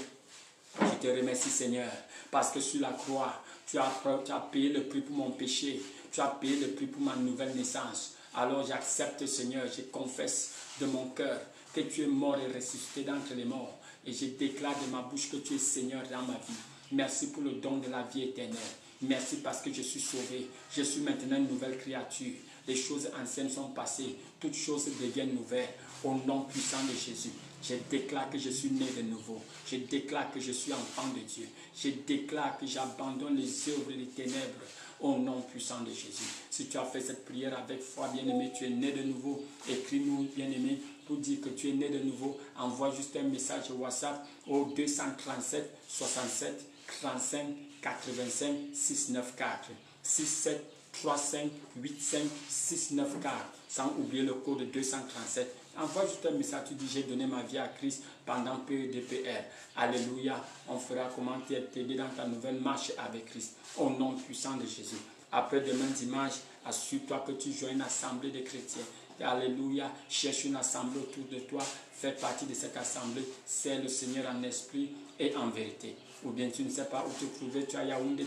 je te remercie Seigneur, parce que sur la croix, tu as payé le prix pour mon péché. Tu as payé le prix pour ma nouvelle naissance. Alors j'accepte Seigneur, je confesse de mon cœur que tu es mort et ressuscité d'entre les morts. Et je déclare de ma bouche que tu es Seigneur dans ma vie. Merci pour le don de la vie éternelle. Merci parce que je suis sauvé. Je suis maintenant une nouvelle créature. Les choses anciennes sont passées. Toutes choses deviennent nouvelles. Au nom puissant de Jésus. Je déclare que je suis né de nouveau. Je déclare que je suis enfant de Dieu. Je déclare que j'abandonne les œuvres des ténèbres au nom puissant de Jésus. Si tu as fait cette prière avec foi, bien-aimé, tu es né de nouveau. Écris-nous, bien-aimé, pour dire que tu es né de nouveau. Envoie juste un message WhatsApp au 237 67 35 85 694 67 35 85 694, sans oublier le code 237. Envoie juste un message, tu dis j'ai donné ma vie à Christ pendant PEDPR. Alléluia, on fera comment t'aider dans ta nouvelle marche avec Christ. Au nom puissant de Jésus. Après demain dimanche, assure-toi que tu joins une assemblée de chrétiens. Alléluia, cherche une assemblée autour de toi. Fais partie de cette assemblée. C'est le Seigneur en esprit et en vérité. Ou bien tu ne sais pas où te trouver, tu as Yaoundé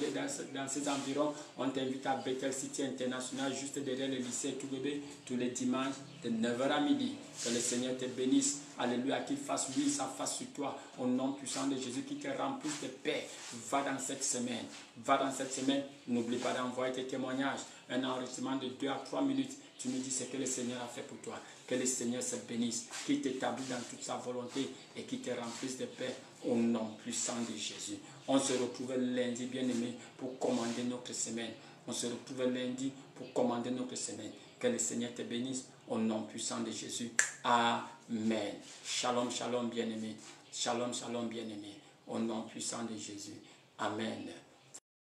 dans ces environs, on t'invite à Bethel City International, juste derrière le lycée Toubébé, tous les dimanches de 9h à midi. Que le Seigneur te bénisse. Alléluia, qu'il fasse lui sa face sur toi, au nom puissant de Jésus, qui te remplisse de paix. Va dans cette semaine. Va dans cette semaine. N'oublie pas d'envoyer tes témoignages. Un enregistrement de 2 à 3 minutes. Tu nous dis ce que le Seigneur a fait pour toi. Que le Seigneur se bénisse, qu'il t'établit dans toute sa volonté et qu'il te remplisse de paix au nom puissant de Jésus. On se retrouve lundi, bien-aimé, pour commander notre semaine. On se retrouve lundi pour commander notre semaine. Que le Seigneur te bénisse au nom puissant de Jésus. Amen. Shalom, shalom, bien-aimé. Shalom, shalom, bien-aimé. Au nom puissant de Jésus. Amen.